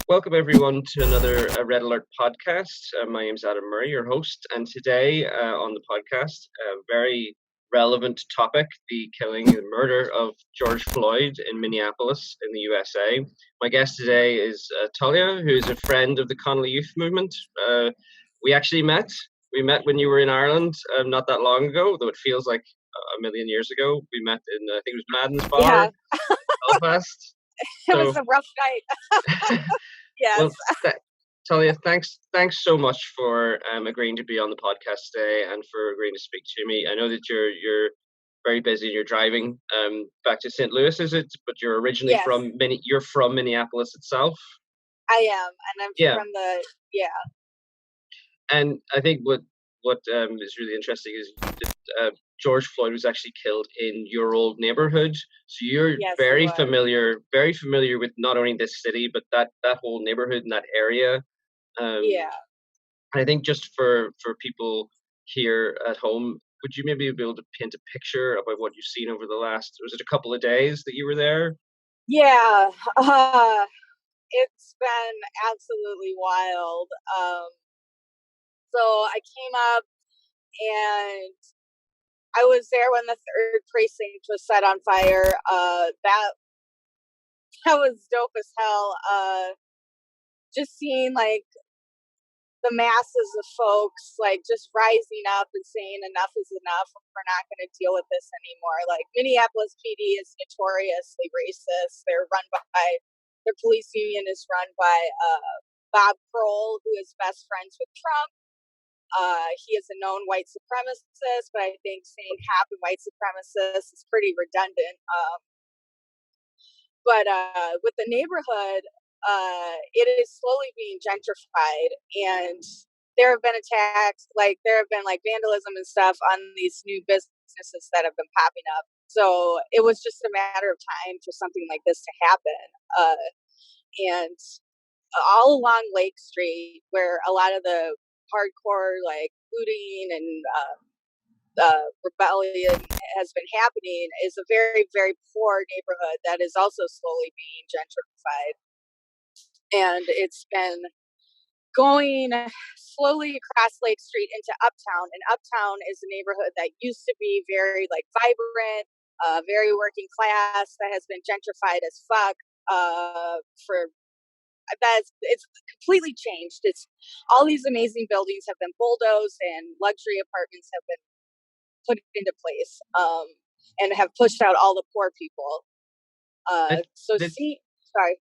Welcome everyone to another Red Alert podcast. My name is Adam Murray, your host, and today on the podcast, a very relevant topic: the killing and murder of George Floyd in Minneapolis, in the USA. My guest today is Talia, who is a friend of the Connolly Youth Movement. We actually met. We met when you were in Ireland not that long ago, though it feels like a million years ago. We met in, I think it was Madden's Bar, Belfast. It was a rough night. Yes. Well, Talia, thanks so much for agreeing to be on the podcast today and for agreeing to speak to me. I know that you're very busy. You're driving back to St. Louis, is it? But you're originally from Minneapolis itself. I am, and I'm from the And I think what is really interesting is that George Floyd was actually killed in your old neighborhood. So you're very familiar with not only this city, but that whole neighborhood and that area. I think just for people here at home, would you maybe be able to paint a picture about what you've seen over the last, was it a couple of days that you were there? Yeah. It's been absolutely wild. So I came up and I was there when the third precinct was set on fire. That was dope as hell. Just seeing like the masses of folks like just rising up and saying enough is enough. We're not going to deal with this anymore. Like Minneapolis PD is notoriously racist. Their police union is run by Bob Kroll, who is best friends with Trump. He is a known white supremacist, but I think saying half a white supremacist is pretty redundant. But with the neighborhood, it is slowly being gentrified, and there have been attacks, like there have been like vandalism and stuff on these new businesses that have been popping up. So it was just a matter of time for something like this to happen. And all along Lake Street, where a lot of the hardcore like looting and rebellion has been happening, is a very, very poor neighborhood that is also slowly being gentrified. And it's been going slowly across Lake Street into Uptown. And Uptown is a neighborhood that used to be very like vibrant, very working class, that has been gentrified as fuck it's completely changed. It's all these amazing buildings have been bulldozed and luxury apartments have been put into place, and have pushed out all the poor people. Sorry.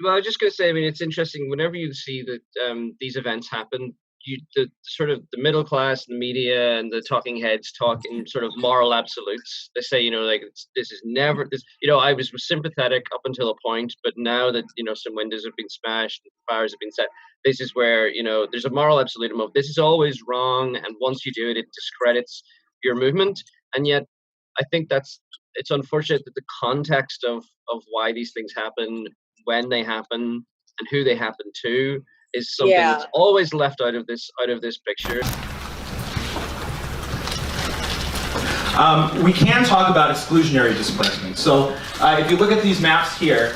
Well, I was just going to say, I mean, it's interesting whenever you see that these events happen. The sort of the middle class, the media, and the talking heads talk in sort of moral absolutes. They say, this is never this. I was sympathetic up until a point, but now that some windows have been smashed, and fires have been set, this is where there's a moral absolute of this is always wrong, and once you do it, it discredits your movement. And yet, I think it's unfortunate that the context of why these things happen, when they happen, and who they happen to, is something that's always left out of this picture. We can talk about exclusionary displacement. So if you look at these maps here,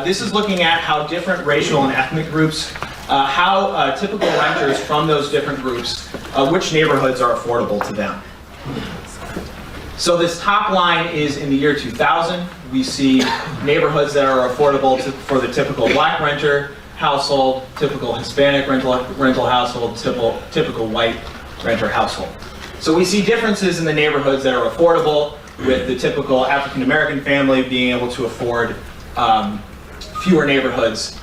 this is looking at how different racial and ethnic groups, how typical renters from those different groups, which neighborhoods are affordable to them. So this top line is in the year 2000. We see neighborhoods that are affordable for the typical black renter household, typical Hispanic rental household, typical white renter household. So we see differences in the neighborhoods that are affordable, with the typical African American family being able to afford fewer neighborhoods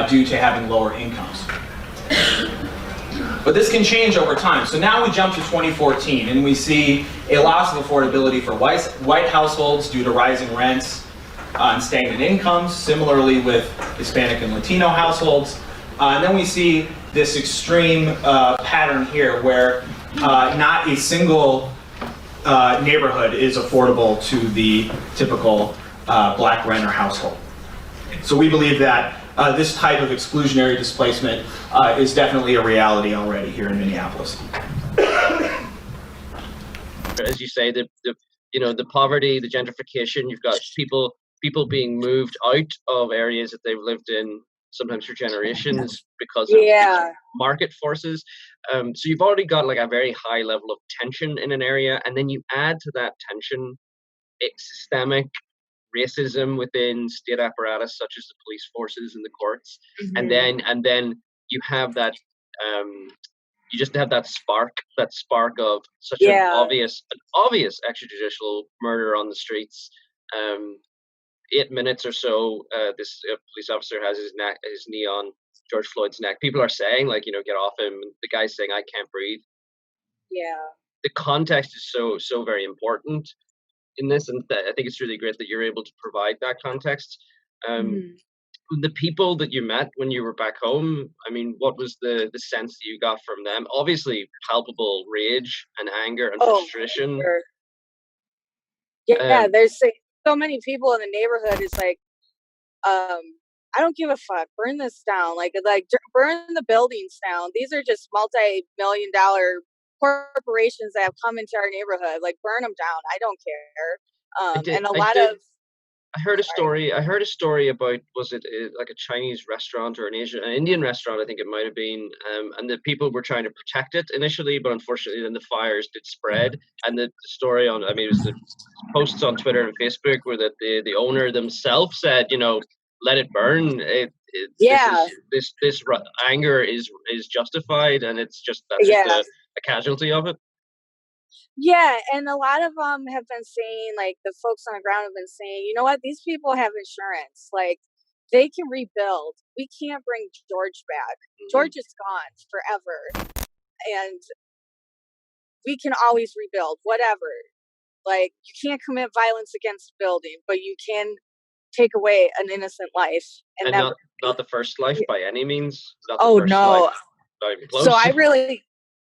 due to having lower incomes. But this can change over time. So now we jump to 2014 and we see a loss of affordability for white households due to rising rents and stagnant incomes, similarly with Hispanic and Latino households. And then we see this extreme pattern here where not a single neighborhood is affordable to the typical black renter household. So we believe that this type of exclusionary displacement is definitely a reality already here in Minneapolis. As you say, the poverty, the gentrification, you've got people being moved out of areas that they've lived in sometimes for generations because of Yeah. market forces. So you've already got like a very high level of tension in an area, and then you add to that tension systemic racism within state apparatus such as the police forces and the courts, and then you have that you just have that spark of such an Yeah. obvious extrajudicial murder on the streets. 8 minutes or so, this police officer has his knee on George Floyd's neck. People are saying, like, get off him. The guy's saying, I can't breathe. Yeah. The context is so very important in this, and I think it's really great that you're able to provide that context. The people that you met when you were back home, I mean, what was the sense that you got from them? Obviously, palpable rage and anger and frustration. Sure. Yeah, there's so many people in the neighborhood. It's like, I don't give a fuck. Burn this down. Like burn the buildings down. These are just multi-million-dollar corporations that have come into our neighborhood. Like, burn them down. I don't care. And a lot of I heard a story. I heard a story about, was it like a Chinese restaurant or an Indian restaurant? I think it might have been. And the people were trying to protect it initially, but unfortunately, then the fires did spread. And the story on, I mean, it was the posts on Twitter and Facebook where that the owner themselves said, let it burn. This anger is justified, and it's just that's just a casualty of it. Yeah, and a lot of them have been saying, like, the folks on the ground have been saying, you know what, these people have insurance. Like, they can rebuild. We can't bring George back. George is gone forever. And we can always rebuild, whatever. Like, you can't commit violence against a building, but you can take away an innocent life. And not the first life by any means. Not the oh, first no. life. Not even close. So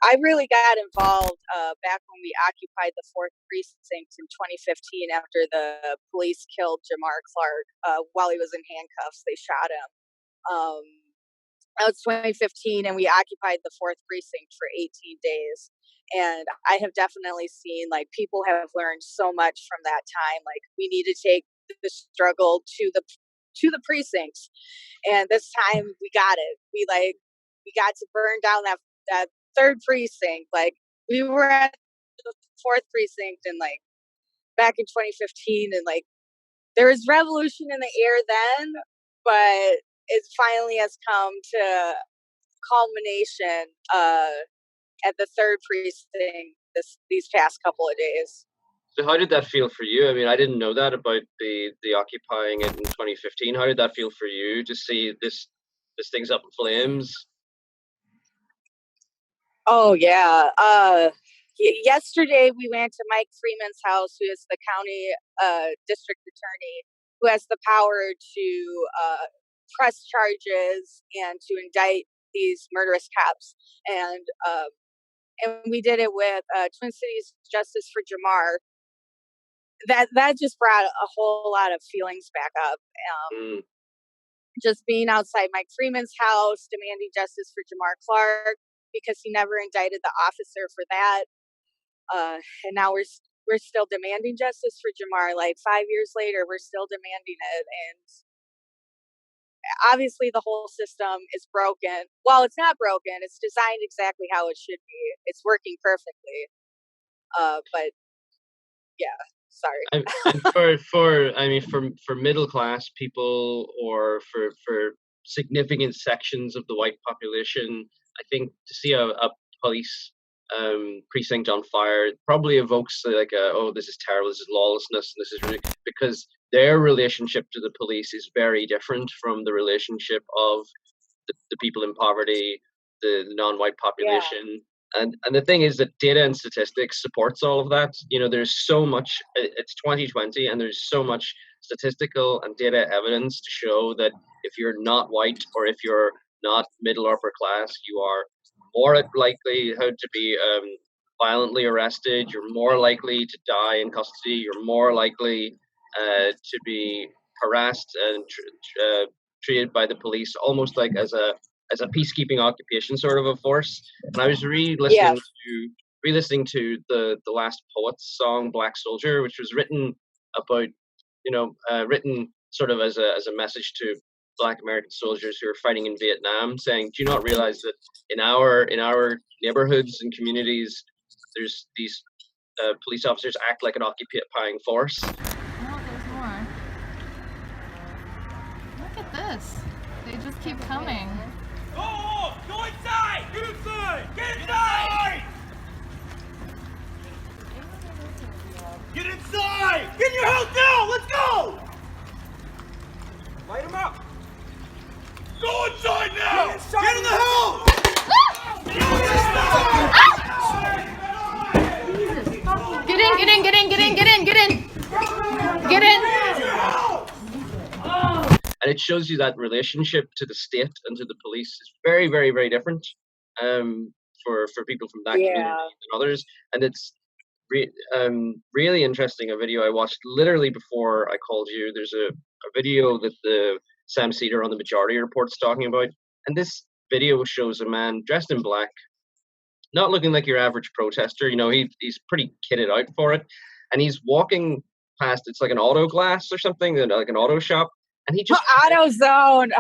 I really got involved back when we occupied the 4th Precinct in 2015 after the police killed Jamar Clark while he was in handcuffs. They shot him. That was 2015, and we occupied the 4th Precinct for 18 days. And I have definitely seen, like, people have learned so much from that time. Like, we need to take the struggle to the precincts. And this time we got it. We got to burn down that 3rd precinct. Like, we were at the 4th precinct and like back in 2015, and like there was revolution in the air then, but it finally has come to culmination at the 3rd precinct these past couple of days. So how did that feel for you? I mean, I didn't know that about the occupying it in 2015. How did that feel for you to see this thing's up in flames? Oh yeah. Yesterday we went to Mike Freeman's house, who is the county district attorney, who has the power to press charges and to indict these murderous cops. And we did it with Twin Cities Justice for Jamar. That just brought a whole lot of feelings back up. Just being outside Mike Freeman's house, demanding justice for Jamar Clark, because he never indicted the officer for that. And now we're still demanding justice for Jamar. Like 5 years later, we're still demanding it. And obviously the whole system is broken. Well, it's not broken. It's designed exactly how it should be. It's working perfectly. But yeah, sorry. And for middle class people, or for significant sections of the white population, I think to see a police precinct on fire probably evokes like this is terrible, this is lawlessness, and this is really, because their relationship to the police is very different from the relationship of the people in poverty, the non-white population. Yeah. And the thing is that data and statistics supports all of that. There's so much, it's 2020, and there's so much statistical and data evidence to show that if you're not white, or if you're not middle or upper class, you are more at likelihood to be violently arrested. You're more likely to die in custody. You're more likely to be harassed and treated by the police almost like as a peacekeeping occupation sort of a force. And I was re-listening to the Last Poets song Black Soldier, which was written about written sort of as a message to Black American soldiers who are fighting in Vietnam, saying, "Do you not realize that in our neighborhoods and communities, there's these police officers act like an occupying force?" Oh, there's more. Look at this. They just keep coming. Go! Go inside! Get inside! Get inside! Get inside! Get in your house now! Let's go! Light him up! Go inside now! Get in the house! Get in, get in, get in, get in, get in, get in! Get in! And it shows you that relationship to the state and to the police is very, very, very different for people from that community than others. And it's really interesting. A video I watched literally before I called you. There's a video that the Sam Cedar on the Majority Report's talking about. And this video shows a man dressed in black, not looking like your average protester. You know, he's pretty kitted out for it. And he's walking past, it's like an auto glass or something, like an auto shop. And he just AutoZone.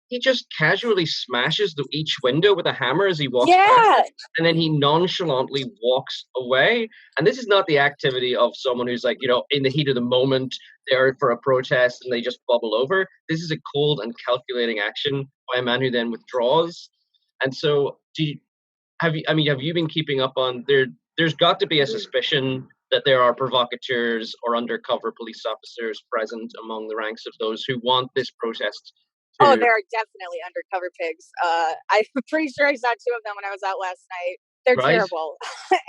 He just casually smashes each window with a hammer as he walks past, and then he nonchalantly walks away. And this is not the activity of someone who's like, you know, in the heat of the moment, they're for a protest and they just bubble over. This is a cold and calculating action by a man who then withdraws. And so, have you been keeping up on there's got to be a suspicion that there are provocateurs or undercover police officers present among the ranks of those who want this protest. Oh, there are definitely undercover pigs. I'm pretty sure I saw 2 of them when I was out last night. They're terrible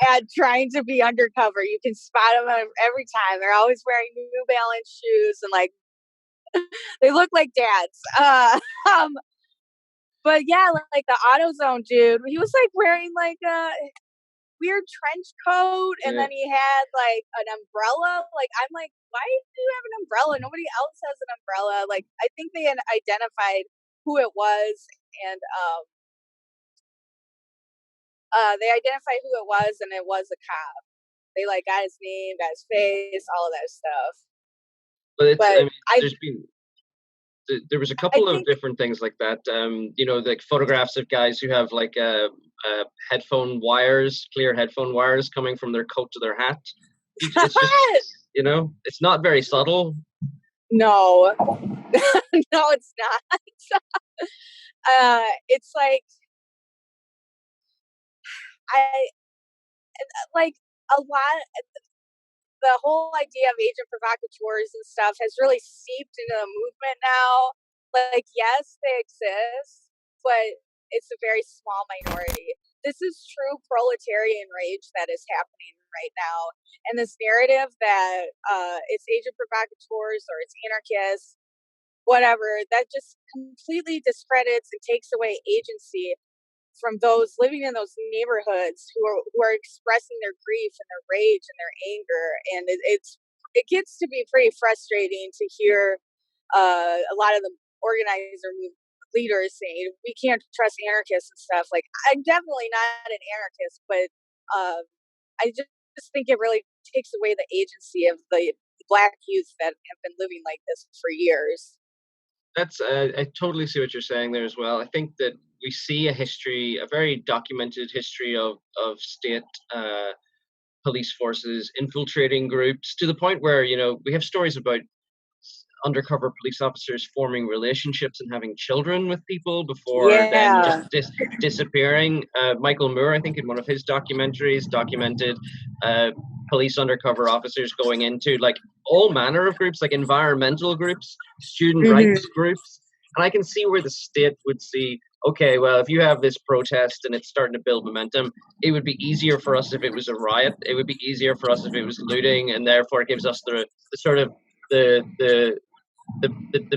at trying to be undercover. You can spot them every time. They're always wearing New Balance shoes and like they look like dads. But yeah, like the AutoZone dude, he was like wearing like a weird trench coat, and then he had like an umbrella. Like, I'm like, why do you have an umbrella? Nobody else has an umbrella. Like, I think they had identified who it was, and they identified who it was, and it was a cop. They like got his name, got his face, all of that stuff. There was a couple of different things like that. You know, like photographs of guys who have like headphone wires, clear headphone wires coming from their coat to their hat. It's just, you know, it's not very subtle. No, no, it's not. It's like like a lot. The whole idea of agent provocateurs and stuff has really seeped into the movement now. Like, yes, they exist, but it's a very small minority. This is true proletarian rage that is happening right now. And this narrative that it's agent provocateurs or it's anarchists, whatever, that just completely discredits and takes away agency from those living in those neighborhoods who are expressing their grief and their rage and their anger. And it gets to be pretty frustrating to hear a lot of the organizer leaders saying we can't trust anarchists and stuff. Like, I'm definitely not an anarchist, but I just think it really takes away the agency of the Black youth that have been living like this for years. I totally see what you're saying there as well. I think that we see a very documented history of state police forces infiltrating groups to the point where, you know, we have stories about undercover police officers forming relationships and having children with people before then just disappearing. Michael Moore, I think, in one of his documentaries, documented police undercover officers going into like all manner of groups, like environmental groups, student rights groups. And I can see where the state would see, okay, well, if you have this protest and it's starting to build momentum, it would be easier for us if it was a riot. It would be easier for us if it was looting, and therefore it gives us the sort of the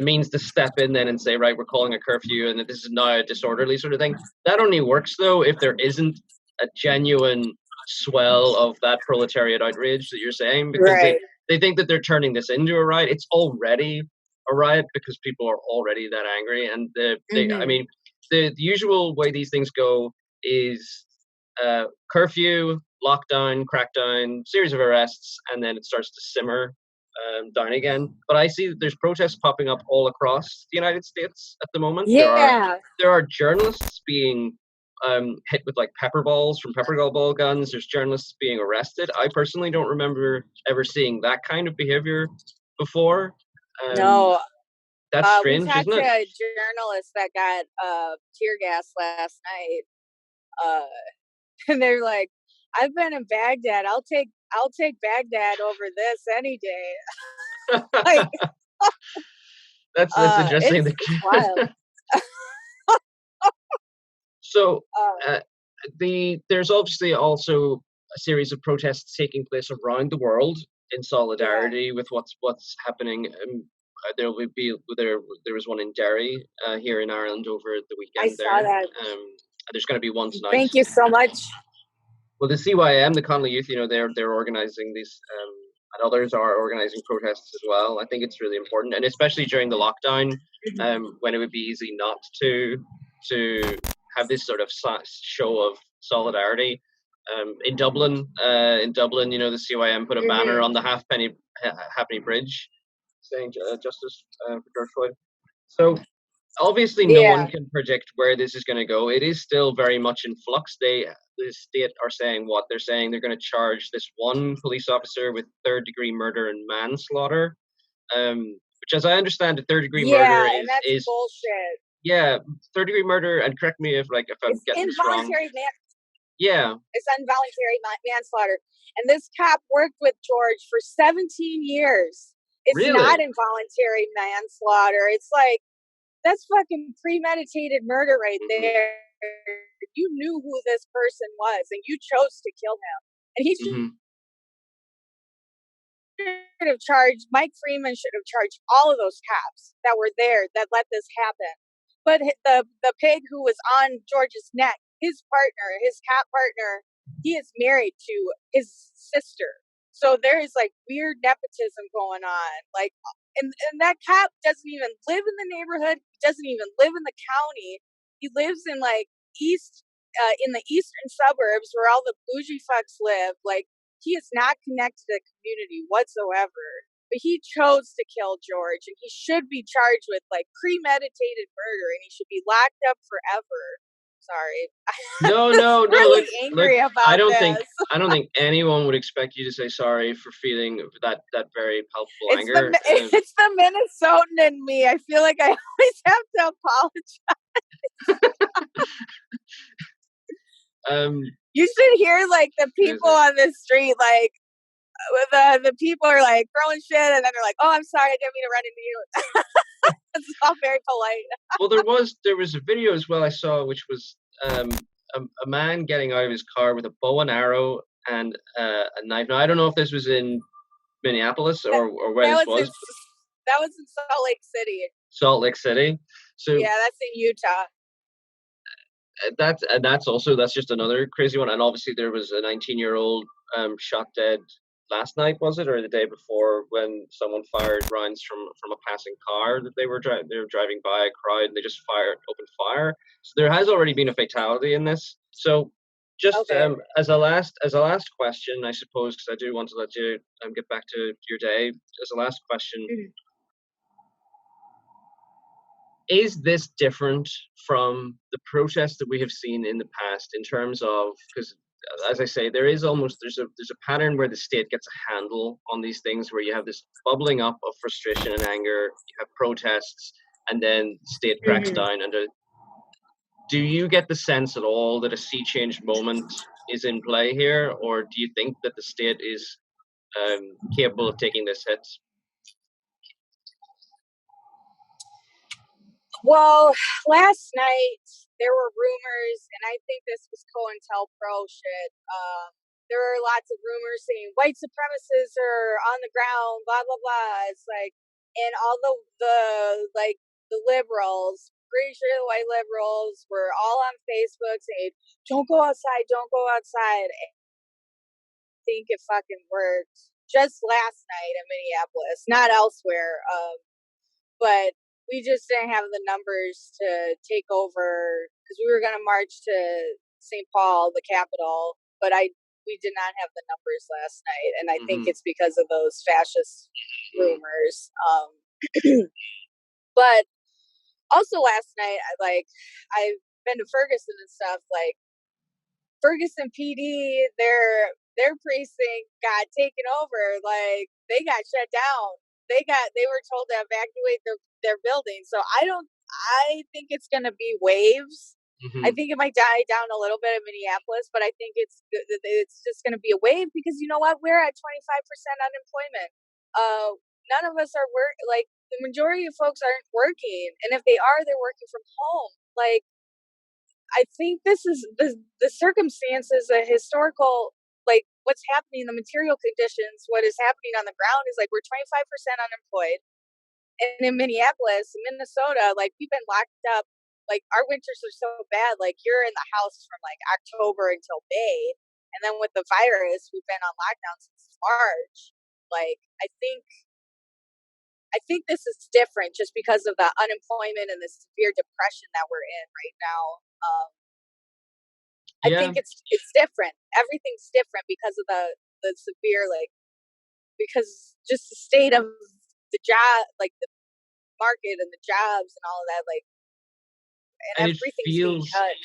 means to step in then and say, right, we're calling a curfew and that this is now a disorderly sort of thing. That only works, though, if there isn't a genuine swell of that proletariat outrage that you're saying, because they think that they're turning this into a riot. It's already a riot because people are already that angry. And I mean, the usual way these things go is curfew, lockdown, crackdown, series of arrests, and then it starts to simmer. down again. But I see that there's protests popping up all across the United States at the moment. Yeah. There are journalists being hit with like pepper balls from pepper ball guns. There's journalists being arrested. I personally don't remember ever seeing that kind of behavior before. No. That's We strange, talked isn't to it? a journalist that got tear gas last night, and they're like, "I've been in Baghdad. I'll take Baghdad over this any day." Like, That's interesting. it's wild. So Uh, there's obviously also a series of protests taking place around the world in yeah, solidarity with what's happening. There will be there was one in Derry here in Ireland over the I weekend saw there. that. There's going to be one tonight. Thank you so much. Well, the CYM, the Connolly Youth, they're organizing these, and others are organizing protests as well. I think it's really important, and especially during the lockdown, when it would be easy not to have this sort of show of solidarity. In Dublin, the CYM put a banner on the Halfpenny Bridge saying justice for George Floyd. So obviously, no Yeah. one can predict where this is going to go. It is still very much in flux. The state are saying what they're saying. They're going to charge this one police officer with third-degree murder and manslaughter, which, as I understand it, third-degree murder Yeah, and that's is bullshit. third-degree murder. And correct me if I'm It's getting this wrong. involuntary Yeah, It's involuntary manslaughter. And this cop worked with George for 17 years. It's really. not involuntary manslaughter. It's like, that's fucking premeditated murder right there. You knew who this person was and you chose to kill him. And he should have charged, Mike Freeman should have charged all of those cops that were there that let this happen. But the pig who was on George's neck, his cop partner, he is married to his sister. So there is like weird nepotism going on. Like, and that cop doesn't even live in the neighborhood. He doesn't even live in the county. He lives in like in the eastern suburbs where all the bougie fucks live. Like, he is not connected to the community whatsoever. But he chose to kill George, and he should be charged with like premeditated murder, and he should be locked up forever. Sorry. No. Really Look, angry about I don't this. think anyone would expect you to say sorry for feeling that very palpable It's anger. it's the Minnesotan in me. I feel like I always have to apologize. You should hear like the people on the street, like the people are like throwing shit, and then they're like, "Oh, I'm sorry, I didn't mean to run into you." It's all very polite. Well, there was a video as well I saw, which was a man getting out of his car with a bow and arrow and a knife. Now I don't know if this was in Minneapolis or where this was. That was in Salt Lake City. Salt Lake City. So yeah, that's in Utah. That's just another crazy one. And obviously there was a 19-year-old shot dead last night, was it, or the day before, when someone fired rounds from a passing car that they were driving by a crowd, and they just opened fire. So there has already been a fatality in this. So just as a last question, I suppose, because I do want to let you get back to your day. As a last question. Is this different from the protests that we have seen in the past in terms of, because as I say, there's a pattern where the state gets a handle on these things, where you have this bubbling up of frustration and anger, you have protests, and then the state cracks down. And do you get the sense at all that a sea change moment is in play here, or do you think that the state is capable of taking this hit? Well, last night there were rumors, and I think this was COINTELPRO shit. There were lots of rumors saying white supremacists are on the ground, blah blah blah. It's like, and all the liberals, pretty sure the white liberals were all on Facebook saying, "Don't go outside, don't go outside." I think it fucking worked. Just last night in Minneapolis, not elsewhere. But we just didn't have the numbers to take over, because we were going to march to St. Paul, the capital, but I we did not have the numbers last night, and I think Mhm. it's because of those fascist rumors. But also last night, I've been to Ferguson and stuff. Like Ferguson PD, their precinct got taken over. Like they got shut down. They were told to evacuate their building. So I think it's gonna be waves. I Mhm. think it might die down a little bit in Minneapolis, but I think it's just gonna be a wave because you know what? We're at 25% unemployment. None of us are like the majority of folks aren't working, and if they are, they're working from home. Like I think this is the circumstances, the historical, like what's happening, the material conditions, what is happening on the ground is like we're 25% unemployed. And in Minneapolis, Minnesota, like we've been locked up. Like our winters are so bad. Like you're in the house from like October until May, and then with the virus, we've been on lockdown since March. Like I think this is different just because of the unemployment and the severe depression that we're in right now. I Yeah. think it's different. Everything's different because of the severe because just the state of the job, like the market and the jobs and all of that, like And and it everything's being feels, cut.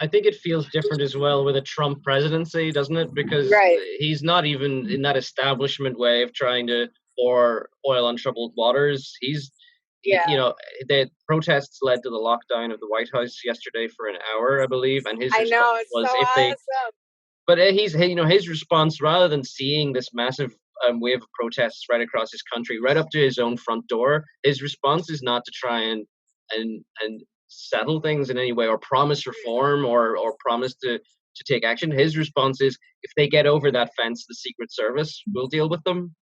I think it feels different as well with a Trump presidency, doesn't it? Because Right. he's not even in that establishment way of trying to pour oil on troubled waters. Yeah. You know, the protests led to the lockdown of the White House yesterday for an hour, I believe, and his I know, response it's so was if they, awesome. but you know, his response, rather than seeing this massive wave of protests right across his country, right up to his own front door, his response is not to try and settle things in any way or promise reform or promise to take action. His response is if they get over that fence, the Secret Service will deal with them.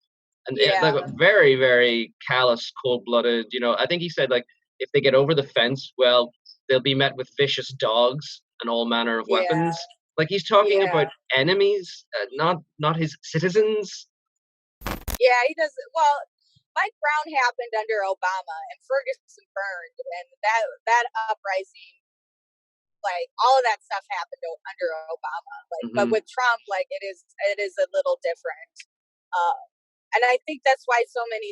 And Yeah. like very, very callous, cold-blooded. You know, I think he said like if they get over the fence, well, they'll be met with vicious dogs and all manner of Yeah. weapons. Like he's talking Yeah. about enemies, not his citizens. Yeah, he does. Well, Mike Brown happened under Obama, and Ferguson burned, and that uprising, like all of that stuff happened under Obama. Like, but Hmm. with Trump, like it is a little different. Uh, and I think that's why so many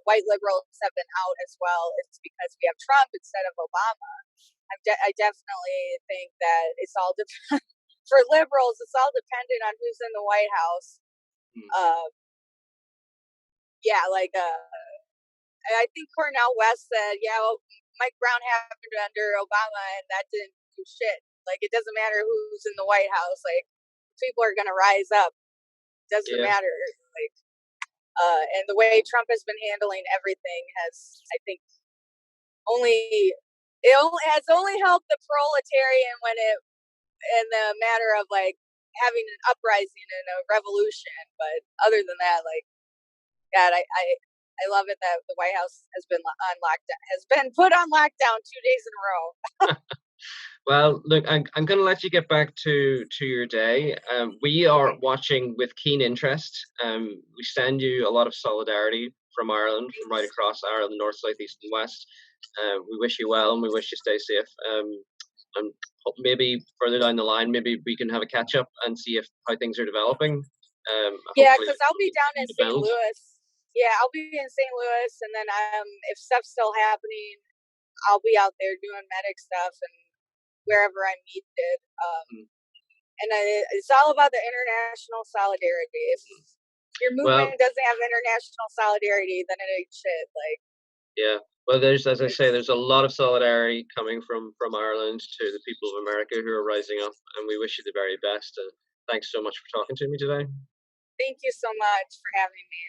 white liberals have been out as well. It's because we have Trump instead of Obama. I definitely think that it's all for liberals. It's all dependent on who's in the White House. Uh, yeah, like I think Cornell West said, yeah, well, Mike Brown happened under Obama, and that didn't do shit. Like it doesn't matter who's in the White House. Like people are gonna rise up. Doesn't Yeah. matter. Like. And the way Trump has been handling everything has, I think, has only helped the proletarian when it in the matter of like having an uprising and a revolution. But other than that, like, God, I love it that the White House has been on lockdown, has been put on lockdown 2 days in a row. Well, look, I'm going to let you get back to your day. We are watching with keen interest. We send you a lot of solidarity from Ireland, from right across Ireland, north, south, east, and west. We wish you well, and we wish you stay safe. And maybe further down the line, maybe we can have a catch up and see how things are developing. Yeah, Hopefully, because I'll be down in to St. build. Louis. Yeah, I'll be in St. Louis, and then if stuff's still happening, I'll be out there doing medic stuff and wherever I'm needed. And it's all about the international solidarity. If your Well, movement doesn't have international solidarity, then it ain't shit. Like, yeah. Well, as I say, there's a lot of solidarity coming from Ireland to the people of America who are rising up, and we wish you the very best. And thanks so much for talking to me today. thank you so much for having me.